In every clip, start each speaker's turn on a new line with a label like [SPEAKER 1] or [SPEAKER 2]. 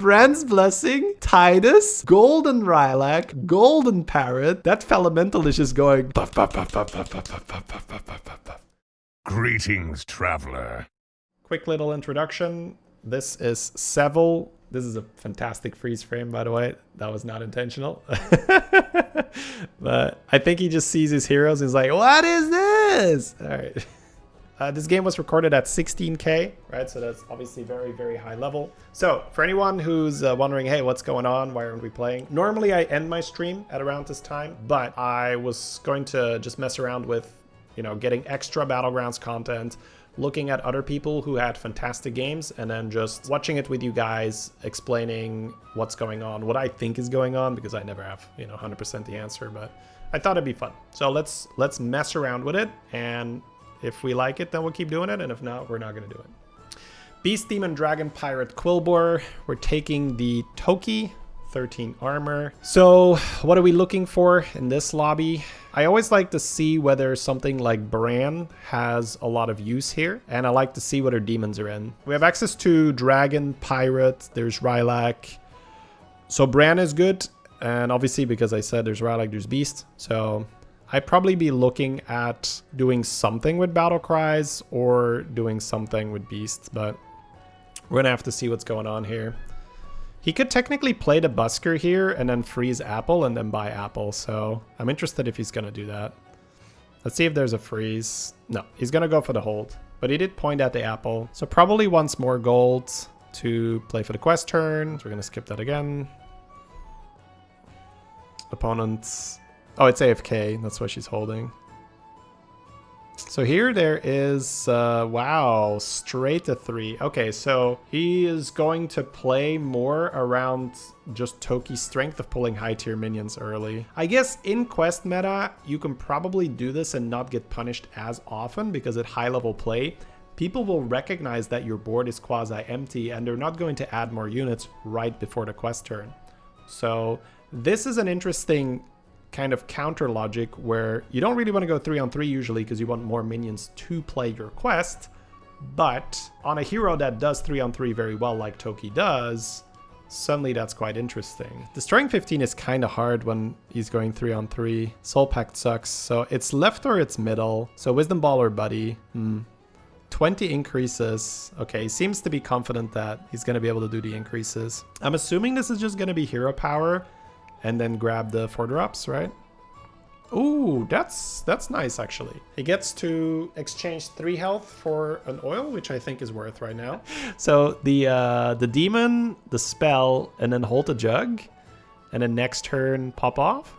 [SPEAKER 1] Brand's Blessing, Tidus, Golden Rylak, Golden Parrot. That Felemental is just going. Buff, buff, buff, buff, buff, buff, buff, buff, buff, buff, buff, buff, buff.
[SPEAKER 2] Greetings, traveler.
[SPEAKER 1] Quick little introduction. This is Sevel. This is a fantastic freeze frame, by the way. That was not intentional. But I think he just sees his heroes and is like, what is this? All right. This game was recorded at 16K, right? So that's obviously very, very high level. So for anyone who's wondering, hey, what's going on? Why aren't we playing? Normally I end my stream at around this time, but I was going to just mess around with, you know, getting extra Battlegrounds content, looking at other people who had fantastic games, and then just watching it with you guys, explaining what's going on, what I think is going on, because I never have, you know, 100% the answer, but I thought it'd be fun. So let's mess around with it, and if we like it, then we'll keep doing it, and if not, we're not going to do it. Beast Demon Dragon Pirate Quillbor. We're taking the Toki, 13 armor. So what are we looking for in this lobby? I always like to see whether something like Bran has a lot of use here, and I like to see what our demons are in. We have access to Dragon, Pirate, there's Rylak. So Bran is good, and obviously because I said there's Rylak, there's Beast. So I'd probably be looking at doing something with Battle Cries or doing something with Beasts, but we're gonna have to see what's going on here. He could technically play the Busker here and then freeze Apple and then buy Apple, so I'm interested if he's gonna do that. Let's see if there's a freeze. No, he's gonna go for the hold, but he did point at the Apple. So probably wants more gold to play for the quest turn. So we're gonna skip that again. Opponents. Oh, it's AFK. That's what she's holding. So here there is, wow, straight to 3. Okay, so he is going to play more around just Toki's strength of pulling high tier minions early. I guess in quest meta, you can probably do this and not get punished as often because at high level play, people will recognize that your board is quasi-empty and they're not going to add more units right before the quest turn. So this is an interesting kind of counter logic where you don't really want to go 3-on-3 usually because you want more minions to play your quest, but on a hero that does 3-on-3 very well like Toki does, suddenly that's quite interesting. Destroying 15 is kind of hard when he's going 3-on-3. Soul Pact sucks, so it's left or it's middle. So Wisdom Ball or Buddy. 20 increases. Okay, he seems to be confident that he's going to be able to do the increases. I'm assuming this is just going to be hero power and then grab the 4 drops, right? Ooh, that's nice, actually. He gets to exchange 3 health for an oil, which I think is worth right now. So the demon, the spell, and then hold the jug, and then next turn pop off.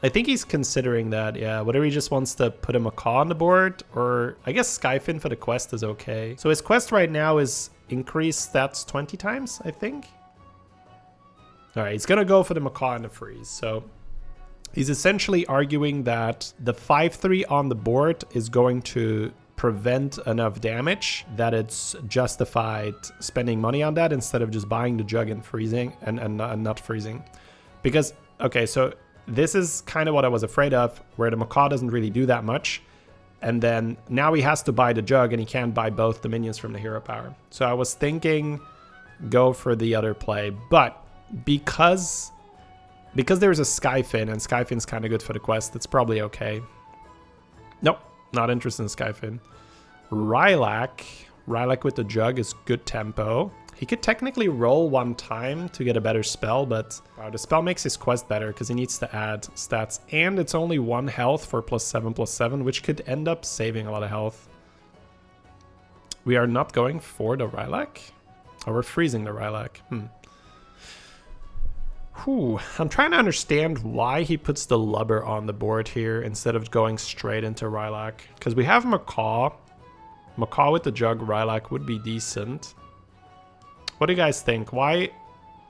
[SPEAKER 1] I think he's considering that, yeah. Whether he just wants to put a Macaw on the board, or I guess Skyfin for the quest is okay. So his quest right now is increase stats 20 times, I think. All right, he's gonna go for the Macaw and the freeze. So he's essentially arguing that the 5/3 on the board is going to prevent enough damage that it's justified spending money on that instead of just buying the jug and freezing and not freezing. Because, okay, so this is kind of what I was afraid of, where the Macaw doesn't really do that much. And then now he has to buy the jug and he can't buy both the minions from the hero power. So I was thinking go for the other play, but because there's a Skyfin and Skyfin's kind of good for the quest, it's probably okay. Nope, not interested in Skyfin. Rylak with the jug is good tempo. He could technically roll 1 time to get a better spell, but wow, the spell makes his quest better because he needs to add stats, and it's only 1 health for +7/+7, which could end up saving a lot of health. We are not going for the Rylak, or we're freezing the Rylak. I'm trying to understand why he puts the Lubber on the board here instead of going straight into Rylak. Because we have Macaw. Macaw with the jug, Rylak would be decent. What do you guys think? Why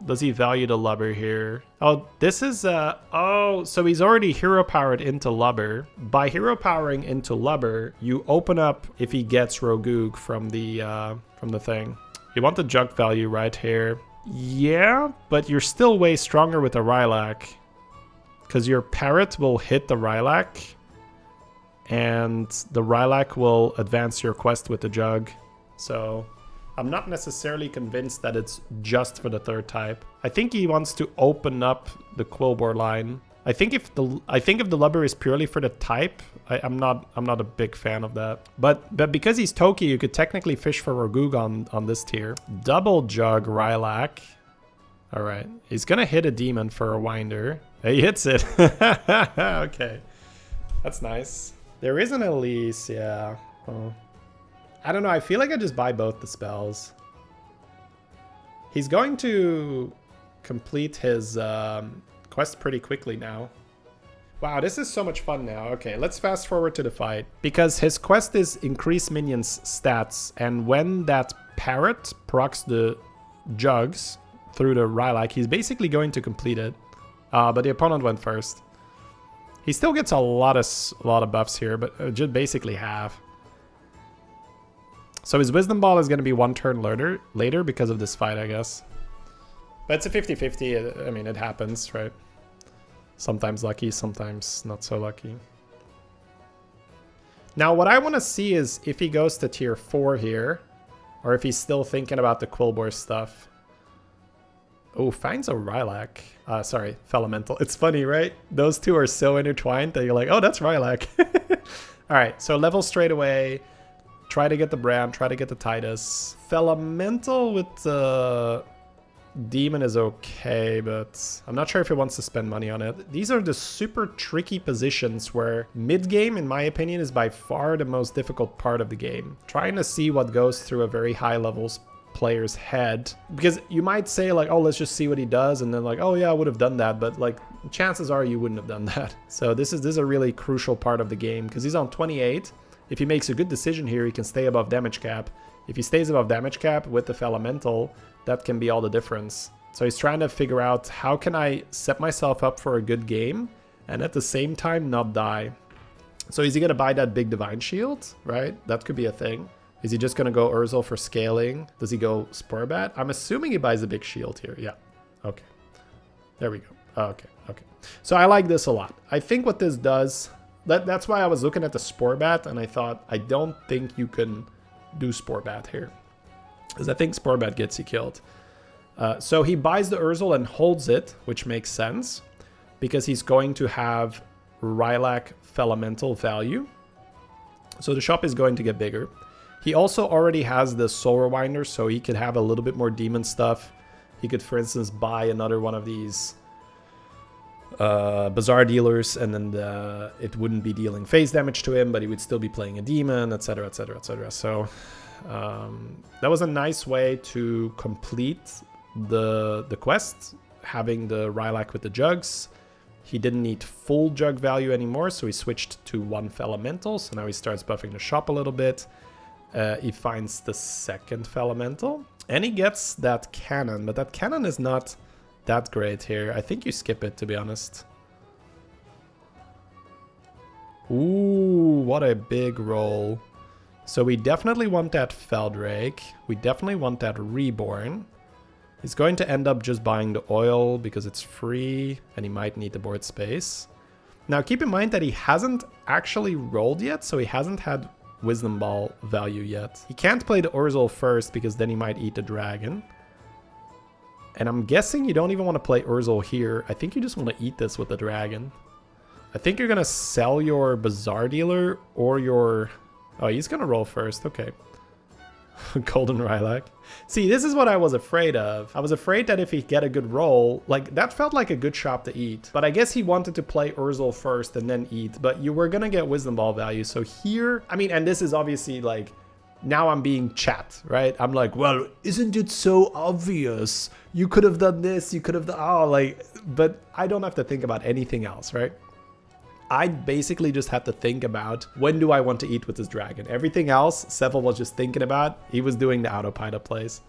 [SPEAKER 1] does he value the Lubber here? Oh, this is oh, so he's already hero powered into Lubber. By hero powering into Lubber, you open up if he gets Rogoog from the thing. You want the jug value right here. Yeah, but you're still way stronger with a Rylak because your parrot will hit the Rylak and the Rylak will advance your quest with the jug. So I'm not necessarily convinced that it's just for the third type. I think he wants to open up the Quillbore line. I think if the Lubber is purely for the type, I'm not a big fan of that. But because he's Toki, you could technically fish for Ragug on this tier. Double Jug Rylak. All right, he's gonna hit a demon for a Winder. He hits it. Okay, that's nice. There is an Elise, yeah. Oh. I don't know, I feel like I just buy both the spells. He's going to complete his quest pretty quickly now. Wow, this is so much fun now. Okay, let's fast forward to the fight. Because his quest is increase minions stats, and when that parrot procs the jugs through the Rylak, he's basically going to complete it. But the opponent went first. He still gets a lot of buffs here, but just basically half. So his Wisdom Ball is going to be one turn later because of this fight, I guess. But it's a 50-50. I mean, it happens, right? Sometimes lucky, sometimes not so lucky. Now, what I want to see is if he goes to tier 4 here, or if he's still thinking about the Quillbore stuff. Oh, finds a Rylak. Sorry, Felemental. It's funny, right? Those two are so intertwined that you're like, oh, that's Rylak. All right, so level straight away. Try to get the Bram, try to get the Titus. Felemental with the Demon is okay, but I'm not sure if he wants to spend money on it. These are the super tricky positions where mid-game, in my opinion, is by far the most difficult part of the game. Trying to see what goes through a very high levels player's head. Because you might say like, oh, let's just see what he does, and then like, oh yeah, I would have done that, but like chances are you wouldn't have done that. So this is a really crucial part of the game because he's on 28. If he makes a good decision here, he can stay above damage cap. If he stays above damage cap with the Felemental, that can be all the difference. So he's trying to figure out how can I set myself up for a good game and at the same time not die. So is he going to buy that big Divine Shield, right? That could be a thing. Is he just going to go Urzel for scaling? Does he go Sporebat? I'm assuming he buys a big shield here. Yeah. Okay. There we go. Okay. Okay. So I like this a lot. I think what this does... That's why I was looking at the Sporebat and I thought, I don't think you can do Sporebat here. Because I think Sporebat gets you killed. So he buys the Urzel and holds it, which makes sense. Because he's going to have Rylak Felemental value. So the shop is going to get bigger. He also already has the Soul Rewinder, so he could have a little bit more demon stuff. He could, for instance, buy another one of these Bazaar dealers, and then it wouldn't be dealing phase damage to him, but he would still be playing a demon, etc, etc, etc. So that was a nice way to complete the quest, having the Rylak with the jugs. He didn't need full jug value anymore, so he switched to one Felemental, so now he starts buffing the shop a little bit. He finds the second Felemental, and he gets that cannon, but that cannon is not that great here. I think you skip it, to be honest. Ooh, what a big roll. So we definitely want that Feldrake. We definitely want that Reborn. He's going to end up just buying the oil because it's free and he might need the board space. Now keep in mind that he hasn't actually rolled yet, so he hasn't had Wisdom Ball value yet. He can't play the Urzel first because then he might eat the dragon. And I'm guessing you don't even want to play Urzel here. I think you just want to eat this with the dragon. I think you're going to sell your Bazaar dealer or your... Oh, he's going to roll first. Okay. Golden Rylak. See, this is what I was afraid of. I was afraid that if he get a good roll, like that felt like a good shop to eat. But I guess he wanted to play Urzel first and then eat. But you were going to get Wisdom Ball value. So here, I mean, and this is obviously like, now I'm being chat, right? I'm like, well, isn't it so obvious? You could have done this, you could have done, oh, like, but I don't have to think about anything else, right? I basically just had to think about when do I want to eat with this dragon. Everything else, Sevel was just thinking about. He was doing the autopilot plays.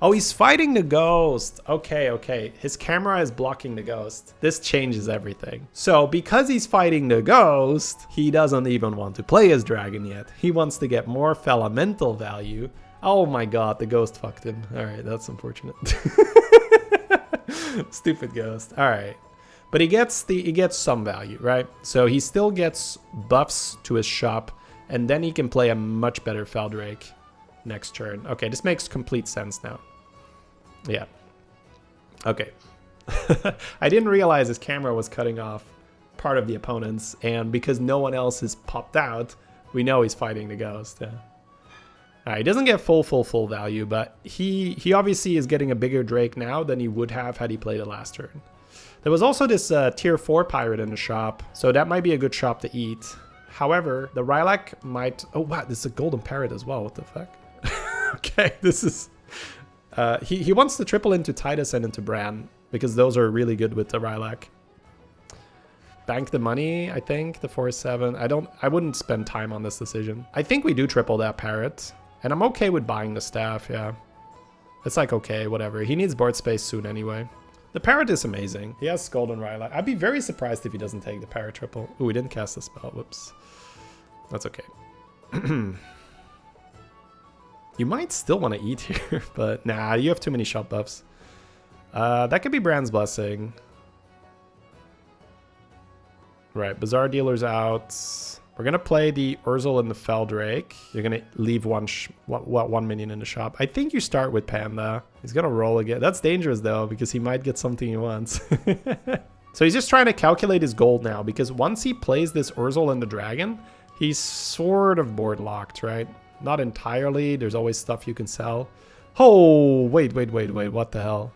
[SPEAKER 1] Oh, he's fighting the ghost. Okay, okay. His camera is blocking the ghost. This changes everything. So because he's fighting the ghost, he doesn't even want to play his dragon yet. He wants to get more Felemental value. Oh my god, the ghost fucked him. All right, that's unfortunate. Stupid ghost. All right. But he gets some value, right? So he still gets buffs to his shop, and then he can play a much better Feldrake. next turn. Okay, this makes complete sense now. Yeah. Okay. I didn't realize his camera was cutting off part of the opponents, and because no one else is popped out, we know he's fighting the ghost. Yeah. Alright, he doesn't get full value, but he obviously is getting a bigger Drake now than he would have had he played it last turn. There was also this tier 4 pirate in the shop, so that might be a good shop to eat. However, the Rylak might... Oh wow, this is a golden parrot as well, what the fuck? Okay, this is... He wants to triple into Titus and into Bran, because those are really good with the Rylak. Bank the money, I think, the 4-7. I wouldn't spend time on this decision. I think we do triple that parrot. And I'm okay with buying the staff, yeah. It's like, okay, whatever. He needs board space soon anyway. The parrot is amazing. He has golden Rylak. I'd be very surprised if he doesn't take the parrot triple. Ooh, he didn't cast the spell. Whoops. That's okay. You might still want to eat here, but nah, you have too many shop buffs. That could be Bran's Blessing. Right, Bazaar Dealer's out. We're going to play the Urzel and the Feldrake. You're going to leave one minion in the shop. I think you start with Panda. He's going to roll again. That's dangerous, though, because he might get something he wants. So he's just trying to calculate his gold now, because once he plays this Urzel and the Dragon, he's sort of board locked, right? Not entirely. There's always stuff you can sell. Oh, wait. What the hell?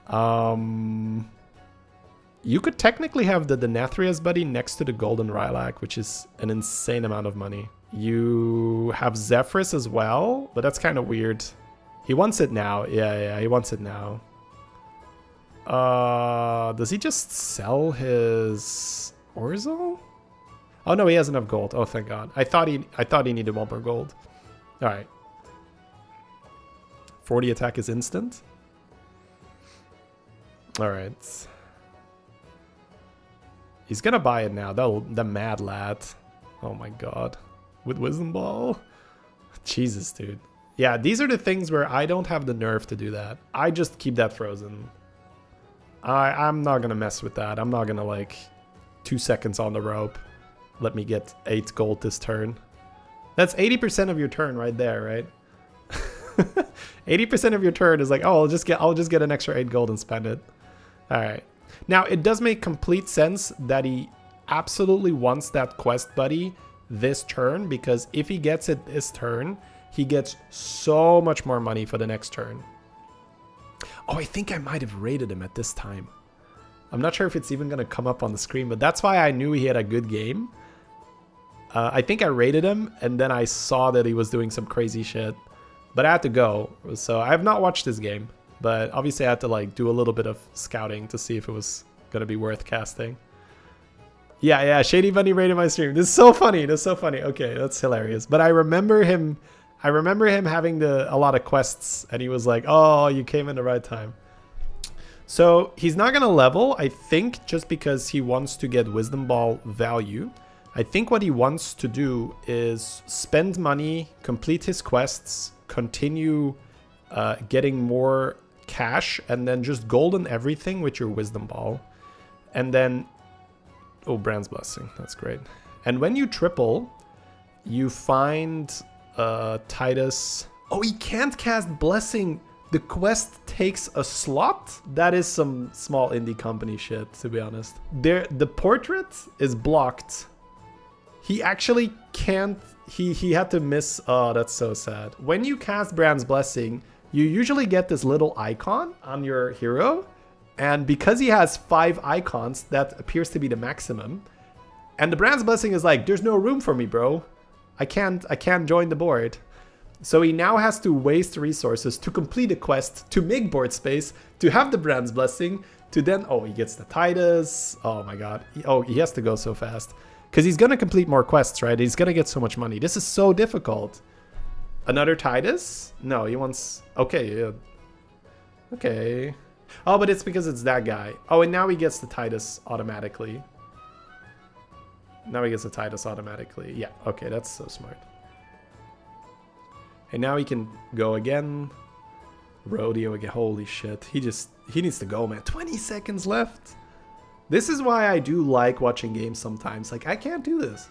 [SPEAKER 1] You could technically have the Denathria's buddy next to the Golden Rylak, which is an insane amount of money. You have Zephyrus as well, but that's kind of weird. He wants it now. Yeah, he wants it now. Does he just sell his Urzel? Oh no, he has enough gold. Oh, thank God. I thought he needed one more gold. All right. 40 attack is instant. All right. He's gonna buy it now. The mad lad. Oh my God. With Wisdom Ball? Jesus, dude. Yeah, these are the things where I don't have the nerve to do that. I just keep that frozen. I'm not gonna mess with that. I'm not gonna, like, 2 seconds on the rope. Let me get 8 gold this turn. That's 80% of your turn right there, right? 80% of your turn is like, oh, I'll just get an extra 8 gold and spend it. All right. Now, it does make complete sense that he absolutely wants that quest buddy this turn, because if he gets it this turn, he gets so much more money for the next turn. Oh, I think I might have rated him at this time. I'm not sure if it's even going to come up on the screen, but that's why I knew he had a good game. I think I rated him, and then I saw that he was doing some crazy shit. But I had to go, so I have not watched this game. But obviously I had to, like, do a little bit of scouting to see if it was going to be worth casting. Yeah, ShadyBunny rated my stream. This is so funny. Okay, that's hilarious. But I remember him having a lot of quests, and he was like, oh, you came in the right time. So he's not going to level, I think, just because he wants to get Wisdom Ball value. I think what he wants to do is spend money, complete his quests, continue getting more cash, and then just golden everything with your Wisdom Ball. And then, oh, Bran's Blessing, that's great. And when you triple, you find Titus. Oh, he can't cast Blessing. The quest takes a slot? That is some small indie company shit, to be honest. The portrait is blocked. He actually can't, he had to miss. Oh, that's so sad. When you cast Bran's Blessing, you usually get this little icon on your hero, and because he has 5 icons, that appears to be the maximum. And the Bran's Blessing is like, there's no room for me, bro. I can't join the board. So he now has to waste resources to complete a quest, to make board space, to have the Bran's Blessing, to then, oh, he gets the Titus. Oh my God. He has to go so fast. Because he's going to complete more quests, right? He's going to get so much money. This is so difficult. Another Titus? No, he wants... Okay, yeah. Okay. Oh, but it's because it's that guy. Oh, and now he gets the Titus automatically. Yeah, okay, that's so smart. And now he can go again. Rodeo again. Holy shit. He needs to go, man. 20 seconds left. This is why I do like watching games sometimes. Like, I can't do this.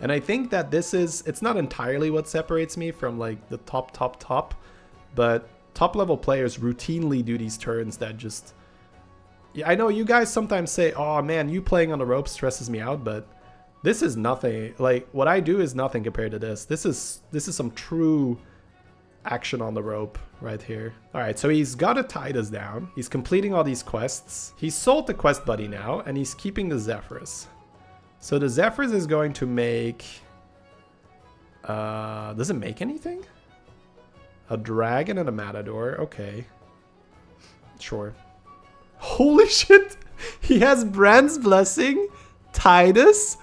[SPEAKER 1] And I think that it's not entirely what separates me from like the top, but top level players routinely do these turns that just, yeah, I know you guys sometimes say, oh man, you playing on the rope stresses me out, but this is nothing. Like what I do is nothing compared to this. This is some true action on the rope right here. All right, so he's got to tide us down. He's completing all these quests. He's sold the quest buddy now, and he's keeping the Zephrys. So the Zephrys is going to make... does it make anything? A dragon and a matador. Okay. Sure. Holy shit! He has Brand's Blessing, Tidus,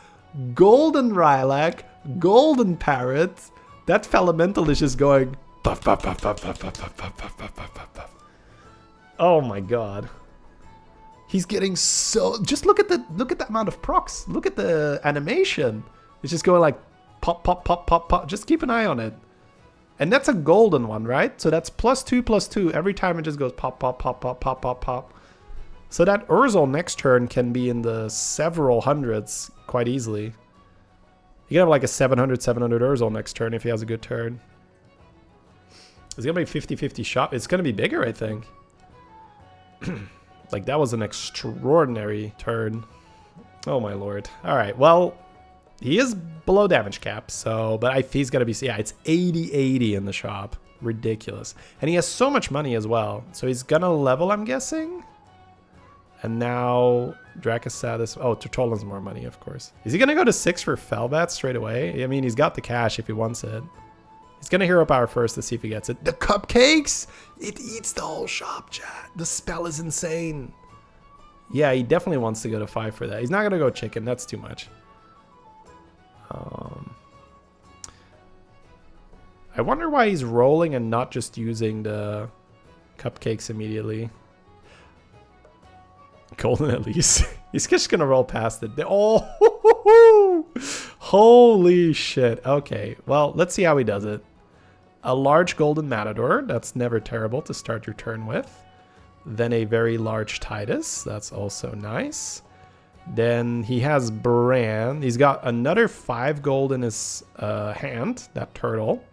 [SPEAKER 1] Golden Rylak, Golden Parrot. That Felemental is just going... Puff, puff, puff, puff, puff, puff, puff, puff, puff, puff, puff, puff. Oh my god. He's getting so... Just look at the amount of procs. Look at the animation. It's just going like pop, pop, pop, pop, pop. Just keep an eye on it. And that's a golden one, right? So that's +2/+2. Every time it just goes pop, pop, pop, pop, pop, pop, pop. So that Urzel next turn can be in the several hundreds quite easily. You can have like a 700 Urzel next turn if he has a good turn. It's going to be 50-50 shot. It's going to be bigger, I think. Like, that was an extraordinary turn. Oh, my lord. All right, well, he is below damage cap, so... But he's going to be... Yeah, it's 80-80 in the shop. Ridiculous. And he has so much money as well. So he's going to level, I'm guessing? And now... Drakasad. Oh, Trolden's more money, of course. Is he going to go to 6 for Felbat straight away? I mean, he's got the cash if he wants it. He's going to hero power first to see if he gets it. The cupcakes! It eats the whole shop, chat. The spell is insane. Yeah, he definitely wants to go to 5 for that. He's not going to go chicken. That's too much. I wonder why he's rolling and not just using the cupcakes immediately. Golden at least. He's just going to roll past it. Oh! Holy shit. Okay, well, let's see how he does it. A large golden matador. That's never terrible to start your turn with. Then a very large Tidus. That's also nice. Then he has Bran. He's got another 5 gold in his hand, that turtle.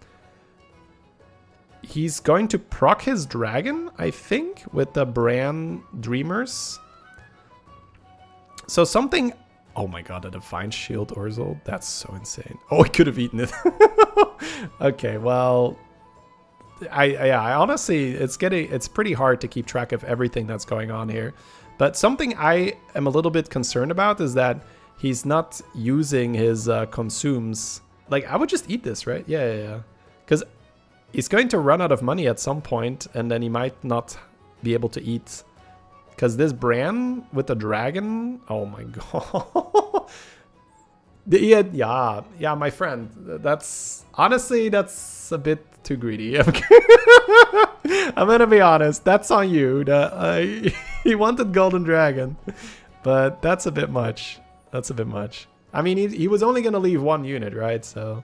[SPEAKER 1] He's going to proc his dragon, I think, with the Bran Dreamers. So something... Oh my god, a Divine Shield Urzel? That's so insane. Oh, he could have eaten it. Okay, well... I honestly, it's pretty hard to keep track of everything that's going on here. But something I am a little bit concerned about is that he's not using his consumes. Like, I would just eat this, right? Yeah. Because he's going to run out of money at some point, and then he might not be able to eat. Because this Bran with the dragon, oh my god. Yeah, my friend. That's honestly, that's a bit too greedy. I'm gonna be honest. That's on you. He wanted Golden Dragon, but that's a bit much. That's a bit much. I mean, he was only gonna leave 1 unit, right? So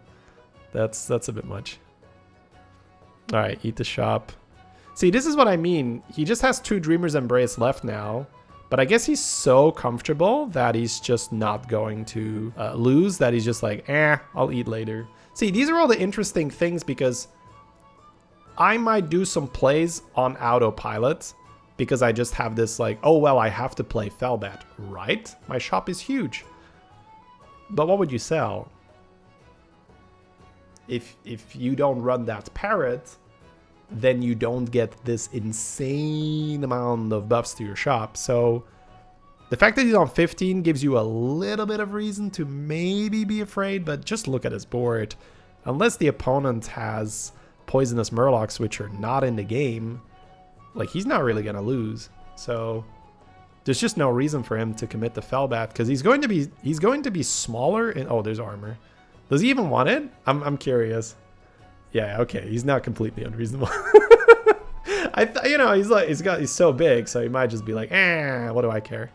[SPEAKER 1] that's a bit much. All right, eat the shop. See, this is what I mean. He just has 2 Dreamer's Embrace left now. But I guess he's so comfortable that he's just not going to lose, that he's just like, I'll eat later. See, these are all the interesting things because I might do some plays on autopilot because I just have this like, oh, well, I have to play Felbat, right? My shop is huge. But what would you sell? If you don't run that parrot, then you don't get this insane amount of buffs to your shop. So the fact that he's on 15 gives you a little bit of reason to maybe be afraid, but just look at his board. Unless the opponent has Poisonous Murlocs, which are not in the game, like, he's not really going to lose. So there's just no reason for him to commit the Felbat, because he's going to be smaller. Oh, there's armor. Does he even want it? I'm curious. Yeah, okay, he's not completely unreasonable. He's so big, so he might just be like, what do I care?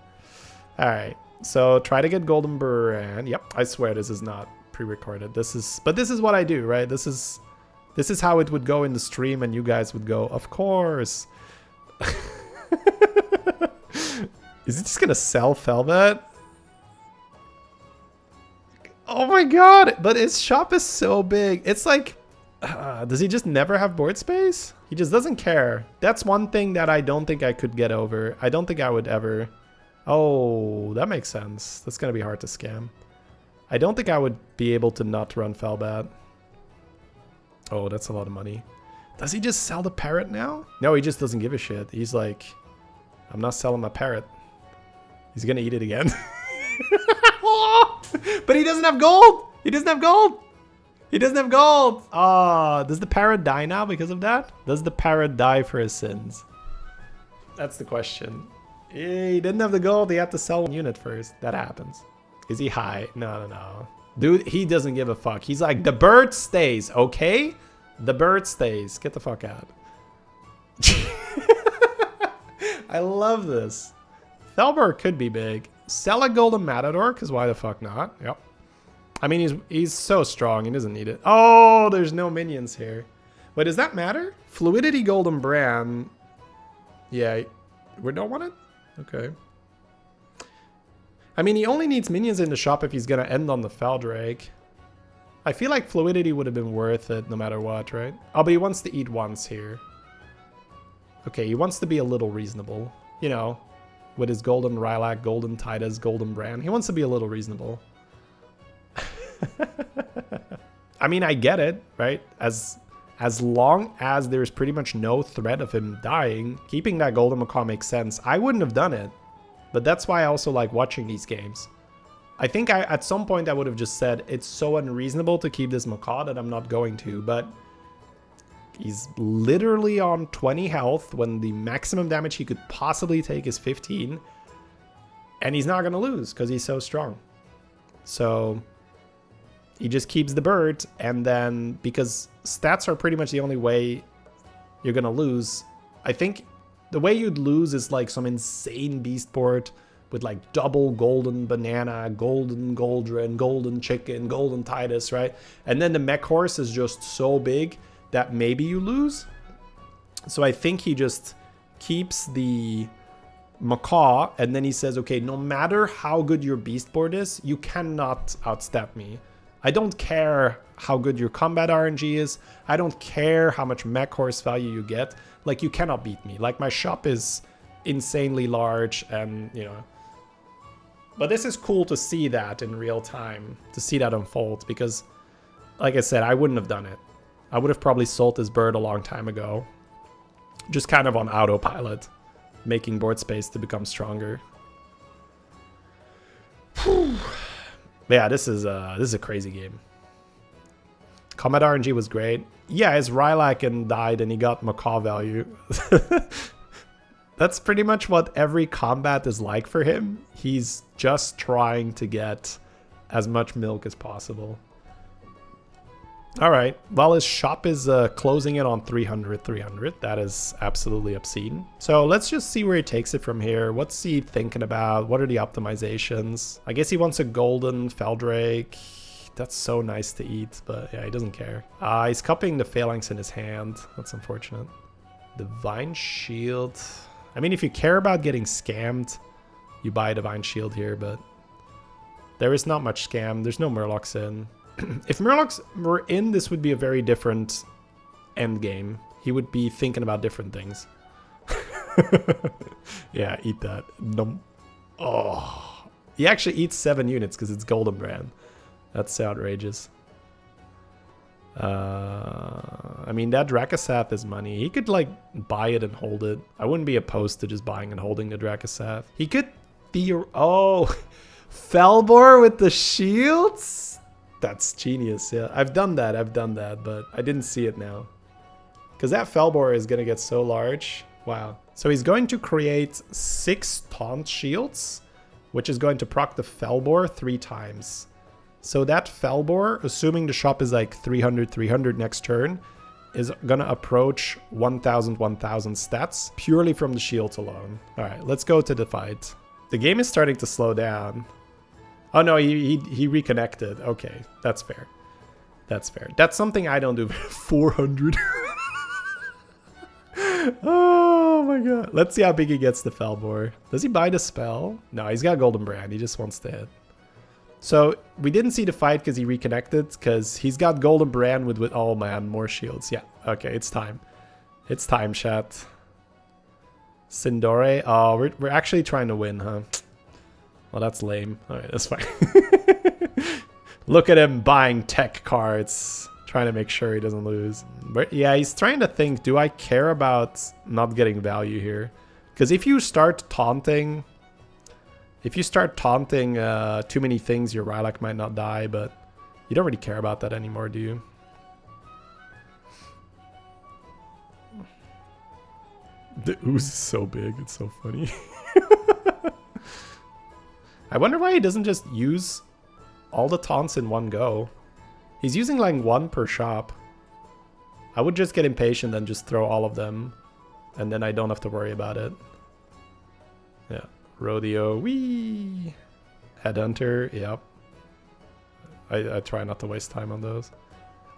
[SPEAKER 1] All right, so try to get Golden Bran. Yep, I swear this is not pre-recorded. But this is what I do, right? This is how it would go in the stream, and you guys would go, of course. Is it just gonna sell Felbat? Oh my god, but his shop is so big. It's like, does he just never have board space? He just doesn't care. That's one thing that I don't think I could get over. I don't think I would ever. Oh, that makes sense. That's going to be hard to scam. I don't think I would be able to not run Felbat. Oh, that's a lot of money. Does he just sell the parrot now? No, he just doesn't give a shit. He's like, I'm not selling my parrot. He's going to eat it again. But he doesn't have gold. He doesn't have gold. He doesn't have gold. Ah, does the parrot die now because of that? Does the parrot die for his sins? That's the question. He didn't have the gold. He had to sell one unit first. That happens. Is he high? No. Dude, he doesn't give a fuck. He's like, the bird stays, okay? The bird stays. Get the fuck out. I love this. Thalbor could be big. Sell a golden matador, because why the fuck not? Yep. I mean, he's so strong, he doesn't need it. Oh, there's no minions here. Wait, does that matter? Fluidity golden brand. Yeah, we don't want it? Okay. I mean, he only needs minions in the shop if he's going to end on the Feldrake. I feel like fluidity would have been worth it no matter what, right? Oh, but he wants to eat once here. Okay, he wants to be a little reasonable. You know, with his golden Rylak, golden Titus, golden brand. He wants to be a little reasonable. I mean, I get it, right? As long as there's pretty much no threat of him dying, keeping that golden macaw makes sense. I wouldn't have done it, but that's why I also like watching these games. I think at some point I would have just said it's so unreasonable to keep this macaw that I'm not going to, but he's literally on 20 health when the maximum damage he could possibly take is 15, and he's not going to lose because he's so strong. So he just keeps the bird, and then because stats are pretty much the only way you're going to lose, I think the way you'd lose is like some insane beast board with like double golden banana, golden Goldren, golden chicken, golden Titus, right? And then the mech horse is just so big that maybe you lose. So I think he just keeps the macaw, and then he says, okay, no matter how good your beast board is, you cannot outstep me. I don't care how good your combat RNG is. I don't care how much mech horse value you get. Like, you cannot beat me. Like, my shop is insanely large, and, you know. But this is cool to see that in real time, to see that unfold, because, like I said, I wouldn't have done it. I would have probably sold this bird a long time ago. Just kind of on autopilot, making board space to become stronger. Whew. Yeah, this is a crazy game. Combat RNG was great. Yeah, his Rylak died and he got macaw value. That's pretty much what every combat is like for him. He's just trying to get as much milk as possible. All right, well, his shop is closing in on 300. That is absolutely obscene. So let's just see where he takes it from here. What's he thinking about? What are the optimizations? I guess he wants a golden Feldrake. That's so nice to eat, but yeah, he doesn't care. He's copying the Phalanx in his hand. That's unfortunate. Divine Shield. I mean, if you care about getting scammed, you buy a Divine Shield here, but there is not much scam. There's no Murlocs in. If Murlocs were in, this would be a very different end game. He would be thinking about different things. Yeah, eat that. Nom. Oh, he actually eats 7 units because it's golden brand. That's outrageous. I mean, that Dracasath is money. He could like buy it and hold it. I wouldn't be opposed to just buying and holding the Dracasath. He could oh, Felbor with the shields. That's genius. Yeah, I've done that, but I didn't see it now. Because that Felbor is going to get so large. Wow. So he's going to create 6 taunt shields, which is going to proc the Felbor 3 times. So that Felbor, assuming the shop is like 300 next turn, is going to approach 1000 stats purely from the shields alone. All right, let's go to the fight. The game is starting to slow down. Oh no, he reconnected. Okay, that's fair. That's fair. That's something I don't do. 400. Oh my god. Let's see how big he gets the Felbor. Does he buy the spell? No, he's got Golden Brand. He just wants to hit. So we didn't see the fight because he reconnected, because he's got Golden Brand with oh man, more shields. Yeah, okay, it's time. It's time, chat. Sindore. Oh, we're actually trying to win, huh? Well, that's lame. Alright, that's fine. Look at him buying tech cards, trying to make sure he doesn't lose. But yeah, he's trying to think, do I care about not getting value here? Because if you start taunting too many things, your Rylak might not die, but you don't really care about that anymore, do you? The ooze is so big, it's so funny. I wonder why he doesn't just use all the taunts in one go. He's using like one per shop. I would just get impatient and just throw all of them, and then I don't have to worry about it. Yeah. Rodeo, wee. Headhunter, yep. I try not to waste time on those.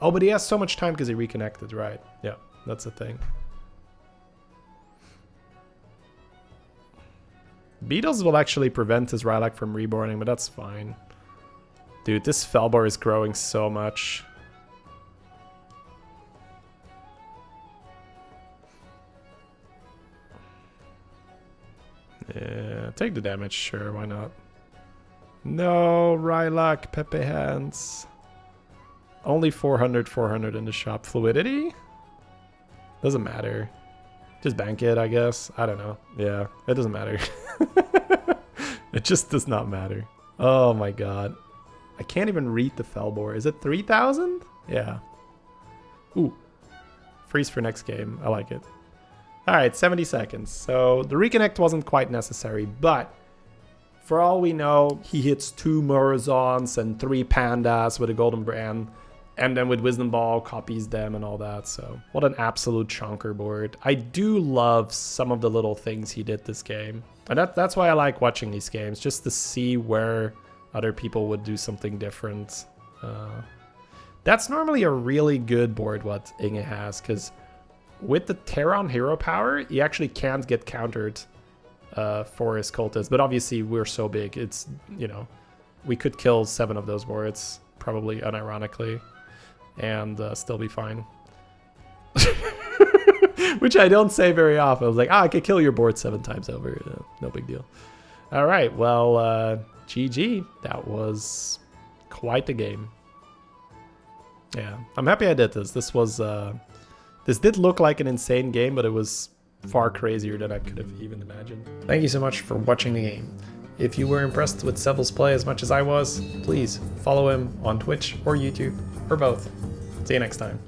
[SPEAKER 1] Oh, but he has so much time because he reconnected, right? Yeah, that's the thing. Beetles will actually prevent his Rylak from reborning, but that's fine. Dude, this Felbor is growing so much. Yeah, take the damage, sure, why not? No, Rylak, Pepe Hands. Only 400 in the shop. Fluidity? Doesn't matter. Just bank it, I guess. I don't know. Yeah, it doesn't matter. It just does not matter. Oh my god. I can't even read the Felbor. Is it 3,000? Yeah. Ooh. Freeze for next game. I like it. Alright, 70 seconds. So the reconnect wasn't quite necessary, but for all we know, he hits 2 Morazons and 3 Pandas with a Golden Brand, and then with Wisdom Ball copies them and all that. So what an absolute chonker board. I do love some of the little things he did this game. And that's why I like watching these games, just to see where other people would do something different. That's normally a really good board what ixxdeee has, because with the Terran hero power, he actually can't get countered for his cultists. But obviously we're so big, it's, you know, we could kill 7 of those boards, probably unironically, and still be fine. Which I don't say very often. I was like, I could kill your board 7 times over. No big deal. All right, well, GG. That was quite a game. Yeah, I'm happy I did this. This was, this did look like an insane game, but it was far crazier than I could have even imagined. Thank you so much for watching the game. If you were impressed with Sevel's play as much as I was, please follow him on Twitch or YouTube, or both. See you next time.